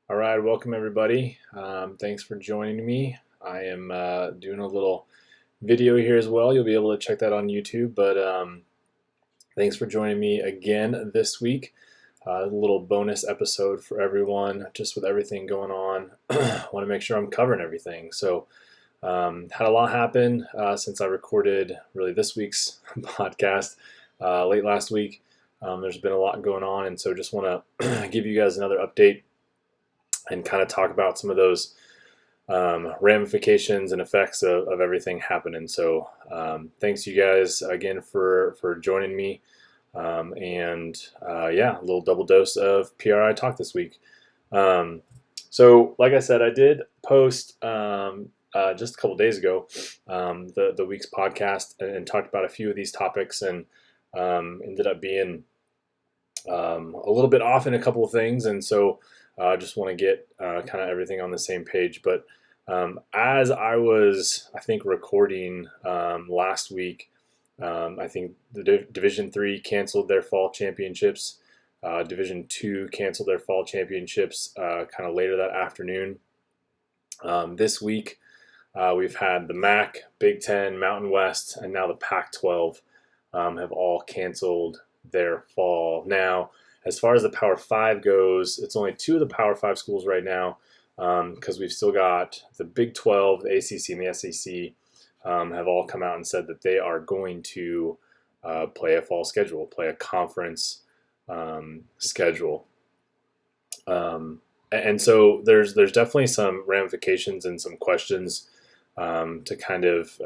All right, welcome everybody. Thanks for joining me. I am doing a little video here as well. You'll be able to check that on YouTube. But thanks for joining me again this week. A little bonus episode for everyone, just with everything going on. Want to make sure I'm covering everything. So, had a lot happen since I recorded really this week's podcast late last week. There's been a lot going on, and so just want to give you guys another update and kind of talk about some of those ramifications and effects of everything happening. So thanks you guys again for joining me. Yeah, a little double dose of PRI talk this week. So like I said, I did post just a couple days ago the week's podcast and talked about a few of these topics and ended up being a little bit off in a couple of things. And so just want to get kind of everything on the same page. But as I was, I think, recording last week, I think the Division III canceled their fall championships. Division II canceled their fall championships kind of later that afternoon. This week, we've had the MAC, Big Ten, Mountain West, and now the Pac-12 have all canceled their fall. Now, as far as the Power 5 goes, it's only two of the Power 5 schools right now because we've still got the Big 12, the ACC, and the SEC have all come out and said that they are going to play a fall schedule, play a conference schedule. And so there's definitely some ramifications and some questions to kind of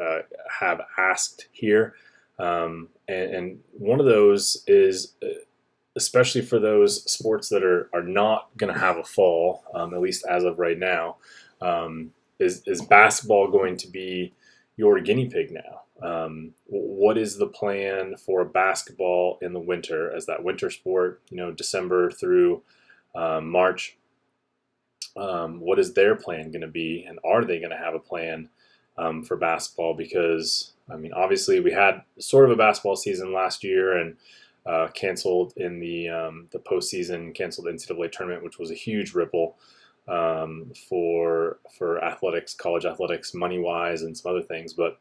have asked here. And one of those is, especially for those sports that are not going to have a fall, at least as of right now, is basketball going to be your guinea pig now? What is the plan for basketball in the winter as that winter sport, December through March? What is their plan going to be? And are they going to have a plan for basketball? Because, obviously we had sort of a basketball season last year and canceled in the postseason, canceled the NCAA tournament, which was a huge ripple for athletics, college athletics, money wise, and some other things. But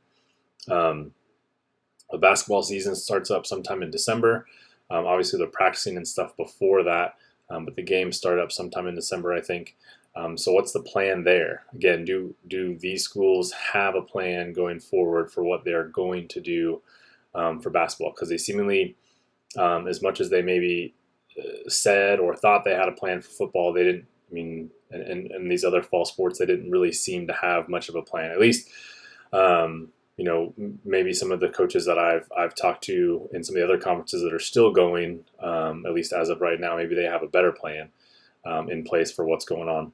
the basketball season starts up sometime in December. Obviously, they're practicing and stuff before that, but the games start up sometime in December, I think. So what's the plan there? Again, do these schools have a plan going forward for what they're going to do for basketball? Because they seemingly, as much as they maybe said or thought they had a plan for football, they didn't. And these other fall sports, they didn't really seem to have much of a plan. At least, maybe some of the coaches that I've talked to in some of the other conferences that are still going, at least as of right now, maybe they have a better plan in place for what's going on.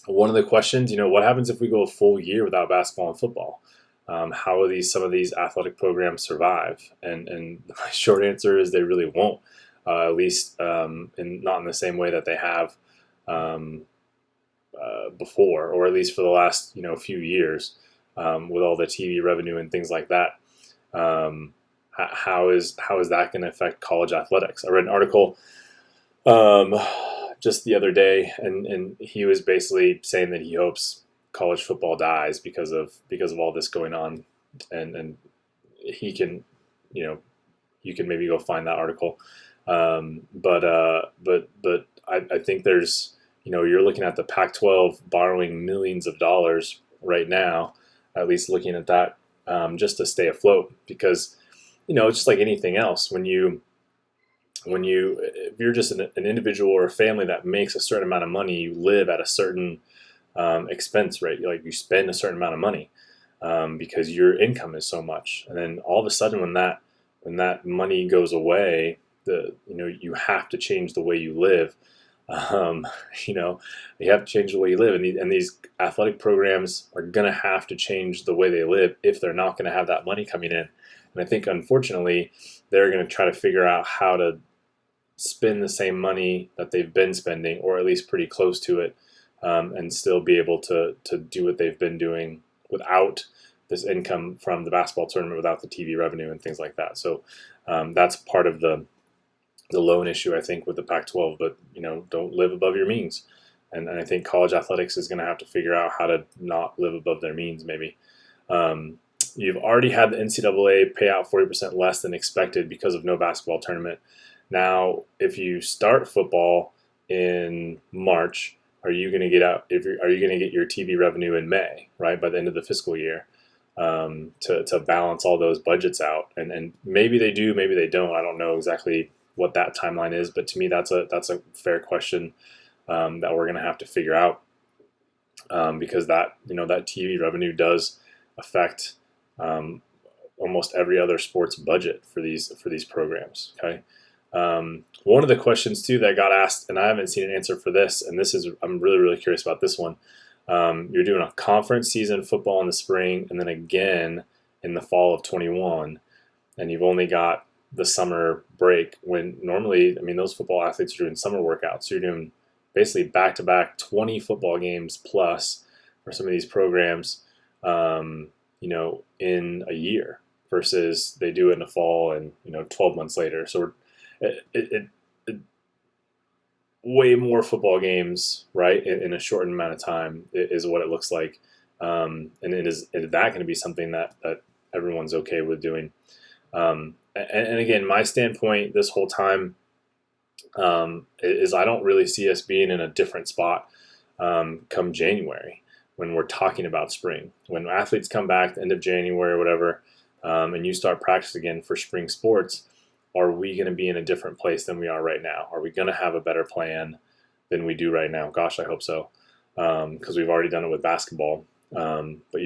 One of the questions, what happens if we go a full year without basketball and football? How will some of these athletic programs survive? And my short answer is they really won't, at least not in the same way that they have before, or at least for the last few years, with all the TV revenue and things like that. How is that going to affect college athletics? I read an article just the other day, and he was basically saying that he hopes college football dies because of all this going on, and he can, you can maybe go find that article. But I think there's, you're looking at the Pac-12 borrowing millions of dollars right now, at least looking at that, just to stay afloat, because, it's just like anything else. If you're just an individual or a family that makes a certain amount of money, you live at a certain expense rate. Like, you spend a certain amount of money because your income is so much, and then all of a sudden when that money goes away, you have to change the way you live. You have to change the way you live, and these athletic programs are going to have to change the way they live if they're not going to have that money coming in. And I think, unfortunately, they're going to try to figure out how to spend the same money that they've been spending, or at least pretty close to it, and still be able to do what they've been doing without this income from the basketball tournament, without the TV revenue and things like that. So that's part of the the lone issue, I think, with the Pac-12. But don't live above your means, and I think college athletics is going to have to figure out how to not live above their means. Maybe you've already had the NCAA pay out 40% less than expected because of no basketball tournament. Now, if you start football in March, are you going to get out? Are you going to get your TV revenue in May, right, by the end of the fiscal year, to balance all those budgets out? And maybe they do, maybe they don't. I don't know exactly what that timeline is, but to me, that's a fair question that we're going to have to figure out, because that TV revenue does affect almost every other sports budget for these programs. Okay. One of the questions too that got asked, and I haven't seen an answer for this, and I'm really, really curious about this one. You're doing a conference season football in the spring and then again in the fall of 21, and you've only got the summer break, when normally, those football athletes are doing summer workouts. So you're doing basically back-to-back 20 football games plus for some of these programs, in a year, versus they do it in the fall and 12 months later. So it way more football games, right, in a shortened amount of time is what it looks like, and is that going to be something that everyone's okay with doing? And again, my standpoint this whole time is I don't really see us being in a different spot come January, when we're talking about spring. When athletes come back at the end of January or whatever, and you start practice again for spring sports, are we going to be in a different place than we are right now? Are we going to have a better plan than we do right now? Gosh, I hope so, because we've already done it with basketball. But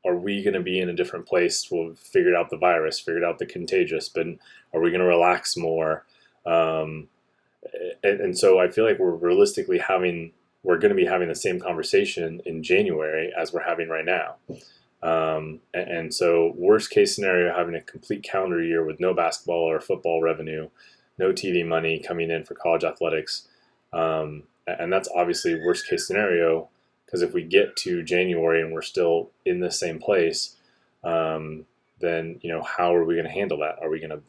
are we going to be in a different place? We've figured out the virus, figured out the contagious, but are we going to relax more? And so I feel like we're going to be having the same conversation in January as we're having right now. And so worst case scenario, having a complete calendar year with no basketball or football revenue, no TV money coming in for college athletics. And that's obviously worst case scenario, because if we get to January and we're still in the same place, then, how are we going to handle that? Are we going to,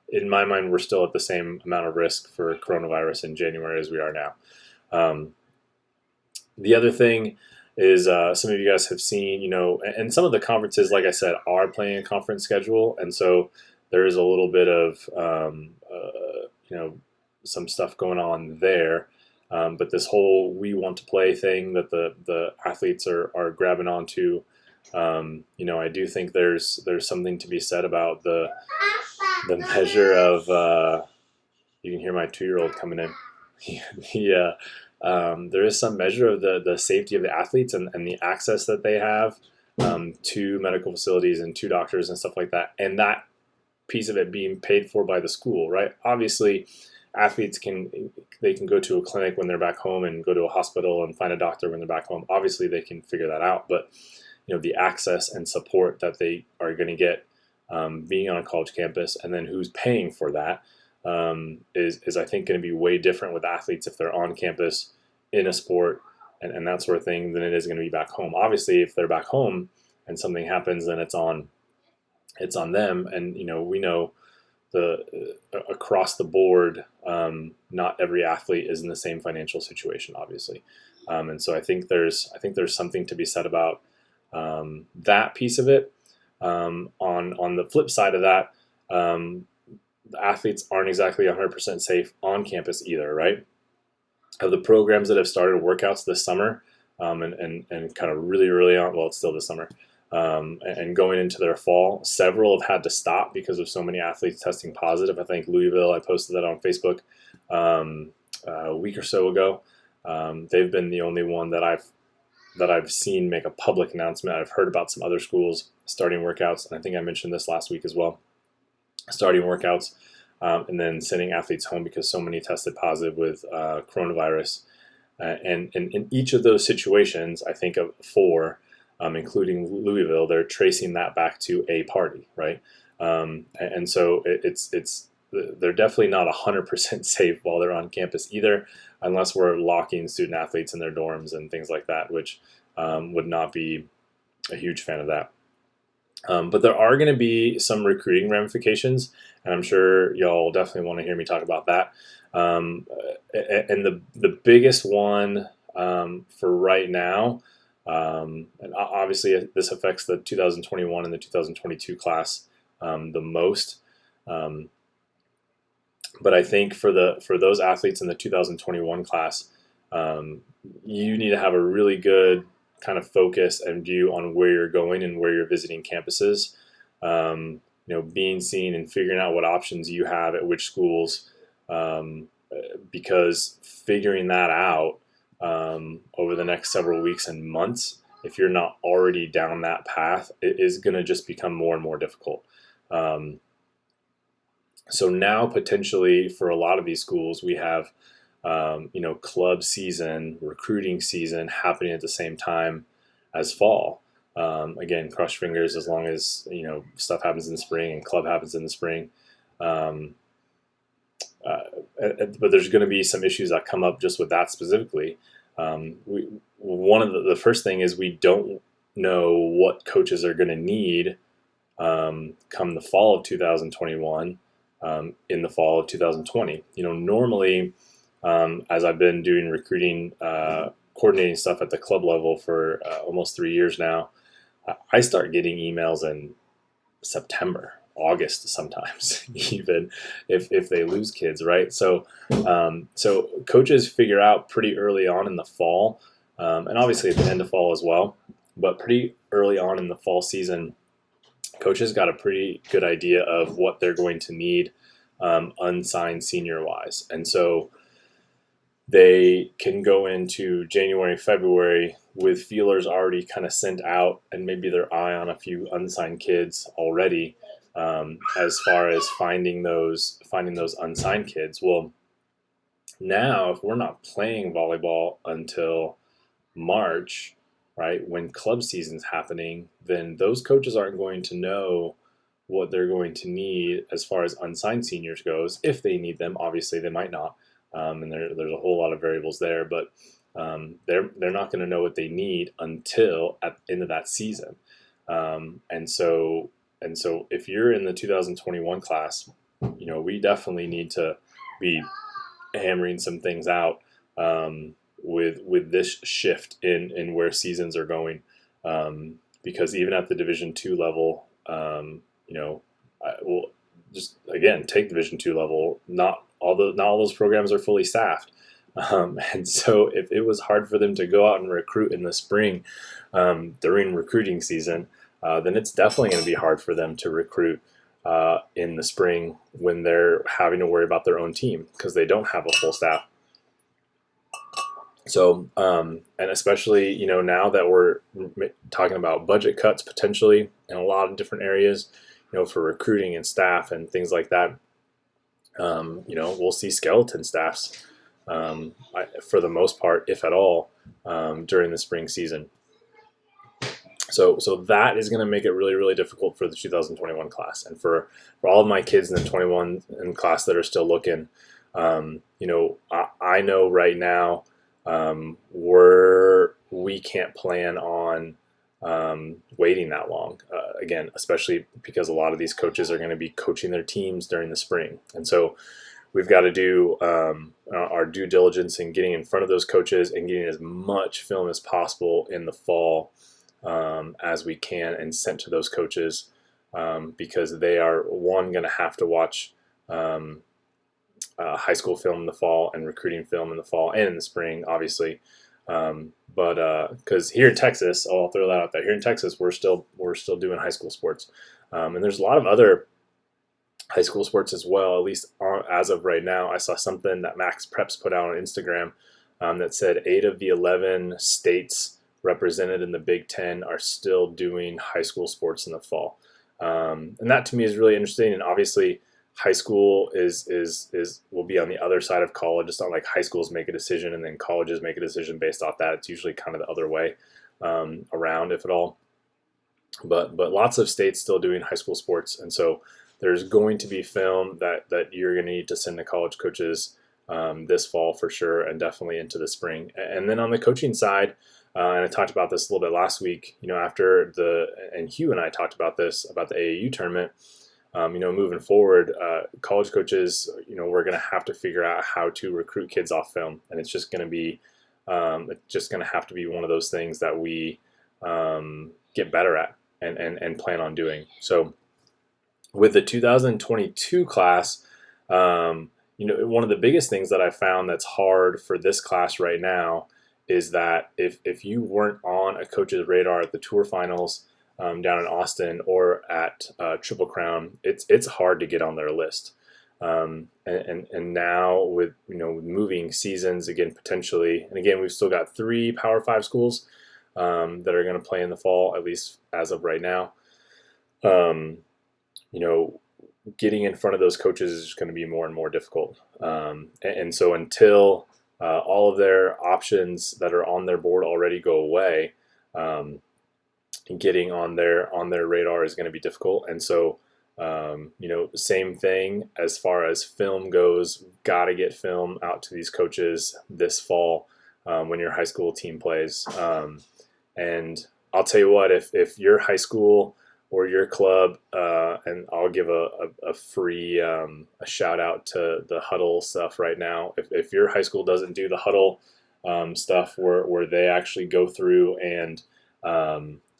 in my mind, we're still at the same amount of risk for coronavirus in January as we are now. The other thing is, some of you guys have seen, and some of the conferences, like I said, are playing a conference schedule. And so there is a little bit of, some stuff going on there. But this whole we want to play thing that the athletes are grabbing onto, I do think there's something to be said about the measure of, you can hear my 2-year-old coming in. There is some measure of the safety of the athletes and the access that they have to medical facilities and to doctors and stuff like that. And that piece of it being paid for by the school, right? Obviously, athletes can go to a clinic when they're back home and go to a hospital and find a doctor when they're back home. Obviously, they can figure that out. But the access and support that they are going to get being on a college campus, and then who's paying for that, is I think going to be way different with athletes if they're on campus in a sport and that sort of thing than it is going to be back home. Obviously, if they're back home and something happens, then it's on them. And we know across the board, not every athlete is in the same financial situation, obviously, and so I think there's something to be said about that piece of it. On the flip side of that, the athletes aren't exactly 100% safe on campus either, right? Of the programs that have started workouts this summer, and kind of really early on, well, it's still this summer, and going into their fall, several have had to stop because of so many athletes testing positive. I think Louisville, I posted that on Facebook a week or so ago. They've been the only one that I've seen make a public announcement. I've heard about some other schools starting workouts, and I think I mentioned this last week as well, starting workouts, and then sending athletes home because so many tested positive with coronavirus. And in each of those situations, I think of 4, including Louisville, they're tracing that back to a party, right? And so they're definitely not 100% safe while they're on campus either, unless we're locking student athletes in their dorms and things like that, which would not be a huge fan of that. But there are going to be some recruiting ramifications, and I'm sure y'all definitely want to hear me talk about that. And the biggest one for right now, and obviously this affects the 2021 and the 2022 class the most. Um, but I think for those athletes in the 2021 class, um, you need to have a really good kind of focus and view on where you're going and where you're visiting campuses. Being seen and figuring out what options you have at which schools, um, because figuring that out over the next several weeks and months, if you're not already down that path, it is going to just become more and more difficult. Um, so now potentially for a lot of these schools, we have club season, recruiting season happening at the same time as fall. Again, cross fingers as long as stuff happens in the spring and club happens in the spring. Um, but there's going to be some issues that come up just with that specifically. One of the first thing is we don't know what coaches are going to need come the fall of 2021, in the fall of 2020. Normally, as I've been doing recruiting, coordinating stuff at the club level for almost 3 years now, I start getting emails in September, August sometimes, even if they lose kids, right? So coaches figure out pretty early on in the fall, and obviously at the end of fall as well, but pretty early on in the fall season, coaches got a pretty good idea of what they're going to need unsigned senior wise. And so they can go into January, February with feelers already kind of sent out and maybe their eye on a few unsigned kids already, as far as finding those unsigned kids. Well, now if we're not playing volleyball until March, right, when club season's happening, then those coaches aren't going to know what they're going to need as far as unsigned seniors goes. If they need them, obviously they might not, and there's a whole lot of variables there. But they're not going to know what they need until at the end of that season. And so if you're in the 2021 class, we definitely need to be hammering some things out. With this shift in where seasons are going, because even at the Division II level, I will just again take Division II level. Not all those programs are fully staffed, and so if it was hard for them to go out and recruit in the spring during recruiting season, then it's definitely going to be hard for them to recruit in the spring when they're having to worry about their own team because they don't have a full staff. So, and especially, now that we're talking about budget cuts potentially in a lot of different areas, for recruiting and staff and things like that, we'll see skeleton staffs for the most part, if at all, during the spring season. So that is going to make it really, really difficult for the 2021 class. And for all of my kids in the 21 in class that are still looking, I know right now, we can't plan on waiting that long. Again, especially because a lot of these coaches are going to be coaching their teams during the spring. And so we've got to do our due diligence in getting in front of those coaches and getting as much film as possible in the fall as we can and sent to those coaches, because they are, one, going to have to watch high school film in the fall and recruiting film in the fall and in the spring, obviously. But because here in Texas, I'll throw that out there. Here in Texas, we're still doing high school sports, and there's a lot of other high school sports as well. At least as of right now, I saw something that Max Preps put out on Instagram that said 8 of the 11 states represented in the Big Ten are still doing high school sports in the fall, and that to me is really interesting. And obviously, high school will be on the other side of college. It's not like high schools make a decision and then colleges make a decision based off that. It's usually kind of the other way around, if at all. But lots of states still doing high school sports, and so there's going to be film that you're going to need to send to college coaches this fall for sure, and definitely into the spring. And then on the coaching side, And I talked about this a little bit last week, after and Hugh and I talked about this, about the AAU tournament. Moving forward, college coaches, we're going to have to figure out how to recruit kids off film. And it's just going to be, have to be one of those things that we get better at and plan on doing. So with the 2022 class, one of the biggest things that I found that's hard for this class right now is that if you weren't on a coach's radar at the tour finals down in Austin or at Triple Crown, it's hard to get on their list. And now with moving seasons again potentially, and again we've still got 3 Power 5 schools that are going to play in the fall, at least as of right now. Getting in front of those coaches is going to be more and more difficult. And so until all of their options that are on their board already go away, getting on their radar is going to be difficult. And so, same thing as far as film goes, got to get film out to these coaches this fall when your high school team plays. And I'll tell you what, if your high school or your club, and I'll give a free a shout out to the huddle stuff right now. If your high school doesn't do the huddle stuff where they actually go through and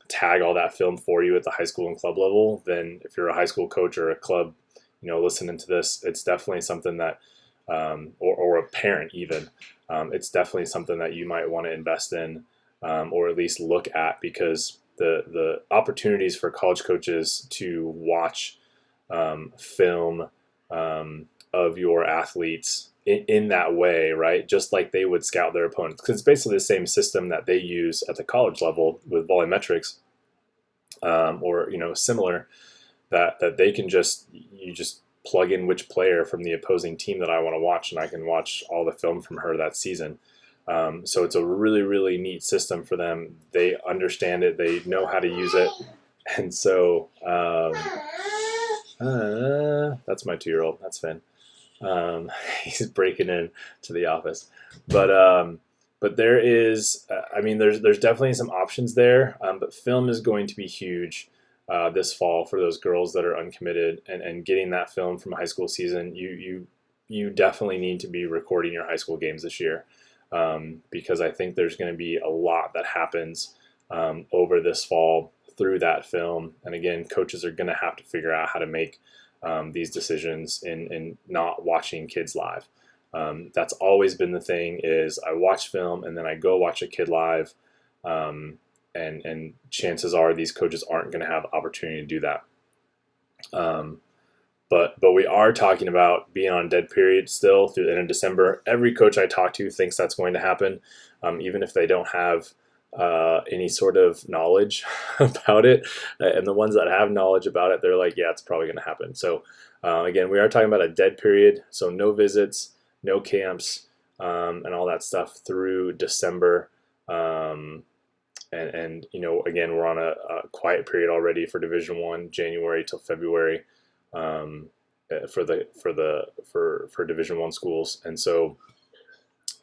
tag all that film for you at the high school and club level, then if you're a high school coach or a club, listening to this, it's definitely something that, or a parent even, it's definitely something that you might want to invest in, or at least look at, because the opportunities for college coaches to watch film of your athletes in that way, right? Just like they would scout their opponents, because it's basically the same system that they use at the college level with volumetrics, or similar. That they can just plug in which player from the opposing team that I want to watch, and I can watch all the film from her that season. So it's a really, really neat system for them. They understand it. They know how to use it. And so that's my 2-year-old. That's Finn. He's breaking in to the office. But there is, there's definitely some options there. But film is going to be huge this fall for those girls that are uncommitted, and getting that film from a high school season. You definitely need to be recording your high school games this year. Because I think there's going to be a lot that happens over this fall through that film. And again, coaches are going to have to figure out how to make these decisions in not watching kids live. That's always been the thing, is I watch film and then I go watch a kid live. And chances are these coaches aren't going to have opportunity to do that. But we are talking about being on dead period still through the end of December. Every coach I talk to thinks that's going to happen, even if they don't have any sort of knowledge about it. And the ones that have knowledge about it, they're like, yeah, it's probably going to happen. So again, we are talking about a dead period. So no visits, no camps, and all that stuff through December. And again, we're on a quiet period already for Division I, January till February. For Division I schools. And so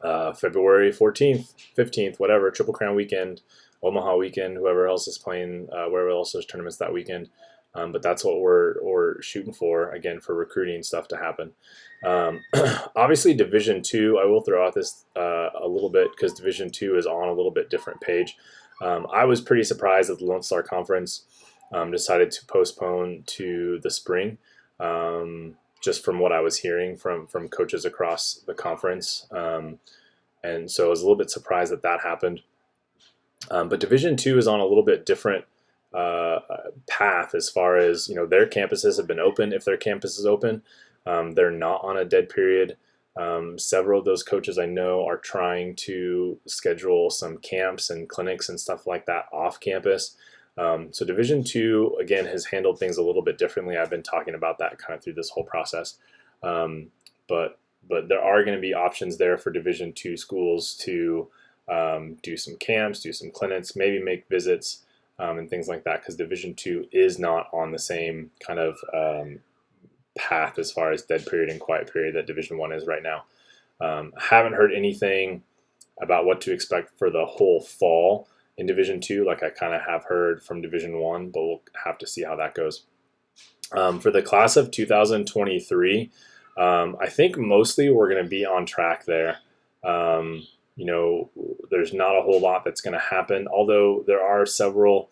February 14th, 15th, whatever, Triple Crown weekend, Omaha weekend, whoever else is playing, wherever else there's tournaments that weekend. But that's what we're shooting for, again, for recruiting stuff to happen. Obviously Division II, I will throw out this a little bit, because Division II is on a little bit different page. I was pretty surprised that the Lone Star Conference decided to postpone to the spring, just from what I was hearing from coaches across the conference. And so I was a little bit surprised that happened. But Division II is on a little bit different path as far as, their campuses have been open. If their campus is open, they're not on a dead period. Several of those coaches I know are trying to schedule some camps and clinics and stuff like that off campus. So Division II, again, has handled things a little bit differently. I've been talking about that kind of through this whole process. But there are going to be options there for Division II schools to do some camps, do some clinics, maybe make visits, and things like that, because Division II is not on the same kind of path as far as dead period and quiet period that Division I is right now. Haven't heard anything about what to expect for the whole fall in Division Two, like I kind of have heard from Division One, but we'll have to see how that goes. For the class of 2023, I think mostly we're going to be on track there. There's not a whole lot that's going to happen, although there are several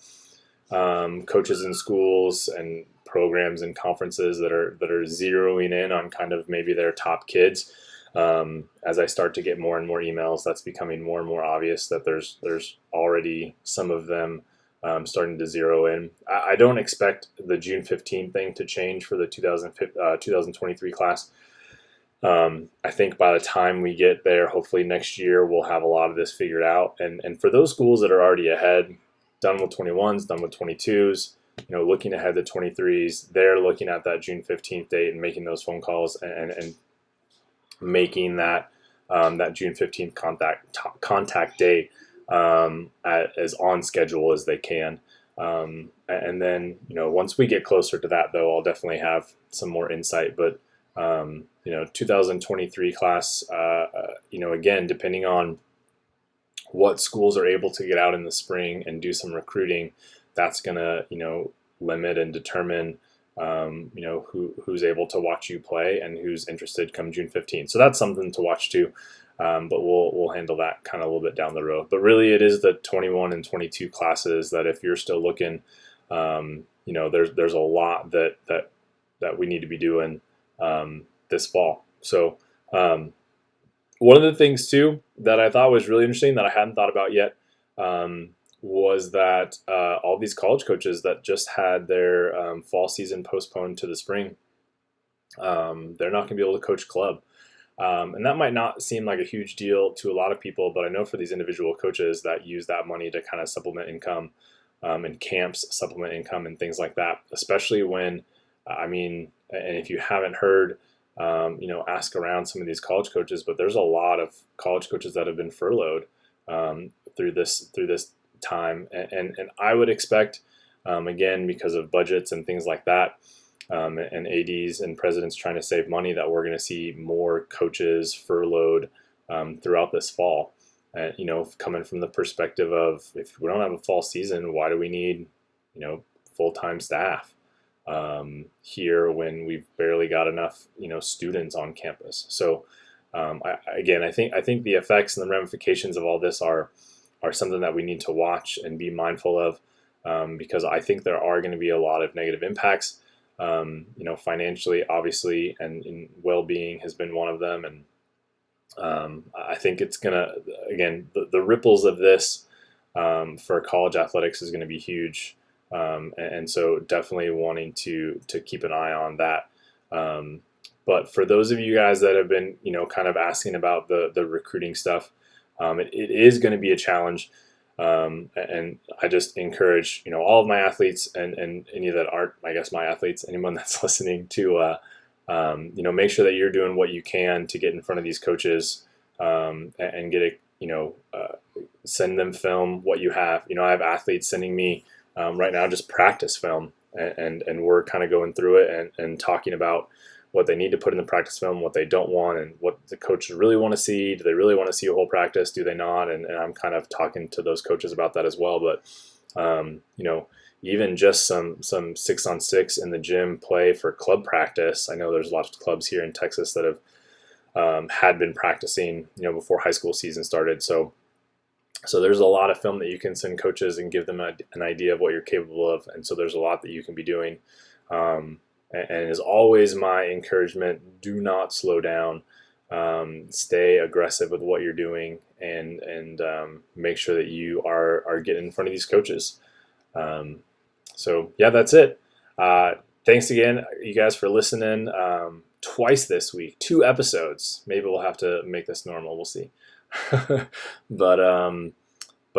coaches in schools and programs and conferences that are zeroing in on kind of maybe their top kids. As I start to get more and more emails, that's becoming more and more obvious that there's already some of them starting to zero in. I don't expect the June 15 thing to change for the 2023 class. I think by the time we get there, hopefully next year, we'll have a lot of this figured out. And for those schools that are already ahead, done with 21s, done with 22s, looking ahead to 23s, they're looking at that June 15th date and making those phone calls and making that June 15th contact date as on schedule as they can. And then, once we get closer to that, though, I'll definitely have some more insight. But 2023 class, again, depending on what schools are able to get out in the spring and do some recruiting, that's going to, limit and determine, who's able to watch you play and who's interested come June 15th. So that's something to watch too. But we'll handle that kind of a little bit down the road. But really, it is the 21 and 22 classes that if you're still looking, there's a lot that we need to be doing this fall. So one of the things too that I thought was really interesting that I hadn't thought about yet was that all these college coaches that just had their fall season postponed to the spring, they're not going to be able to coach club. And that might not seem like a huge deal to a lot of people, but I know for these individual coaches that use that money to kind of supplement income and camps supplement income and things like that, especially when, and if you haven't heard, ask around some of these college coaches, but there's a lot of college coaches that have been furloughed through this time. And I would expect, again, because of budgets and things like that, and ADs and presidents trying to save money, that we're going to see more coaches furloughed throughout this fall. Coming from the perspective of, if we don't have a fall season, why do we need, full-time staff here when we've barely got enough, students on campus? So I think the effects and the ramifications of all this are something that we need to watch and be mindful of, because I think there are going to be a lot of negative impacts. Financially, obviously, and well-being has been one of them. And I think it's gonna, again, the ripples of this for college athletics is going to be huge. And so definitely wanting to keep an eye on that. But for those of you guys that have been, kind of asking about the recruiting stuff, it is going to be a challenge. And I just encourage, all of my athletes and any that aren't, I guess, my athletes, anyone that's listening to, make sure that you're doing what you can to get in front of these coaches, and get send them film what you have. I have athletes sending me, right now, just practice film, and we're kind of going through it and talking about what they need to put in the practice film, what they don't want, and what the coaches really want to see. Do they really want to see a whole practice? Do they not? And I'm kind of talking to those coaches about that as well. But, even just some 6-on-6 in the gym play for club practice. I know there's lots of clubs here in Texas that have had been practicing, before high school season started. So there's a lot of film that you can send coaches and give them an idea of what you're capable of. And so there's a lot that you can be doing. And as always, my encouragement, do not slow down. Stay aggressive with what you're doing, and make sure that you are getting in front of these coaches. So yeah, that's it. Thanks again, you guys, for listening. Twice this week, 2 episodes. Maybe we'll have to make this normal. We'll see. But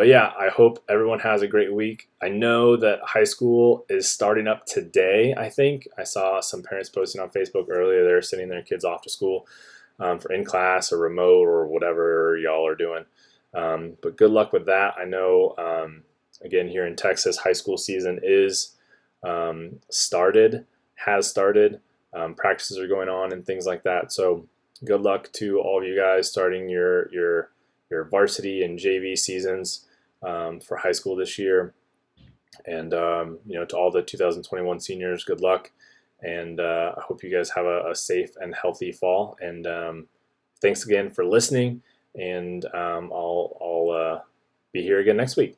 yeah, I hope everyone has a great week. I know that high school is starting up today, I think. I saw some parents posting on Facebook earlier. They're sending their kids off to school for in-class or remote or whatever y'all are doing. But good luck with that. I know, again, here in Texas, high school season is has started. Practices are going on and things like that. So good luck to all of you guys starting your your varsity and JV seasons for high school this year. And to all the 2021 seniors, good luck. And I hope you guys have a safe and healthy fall. And thanks again for listening. And I'll be here again next week.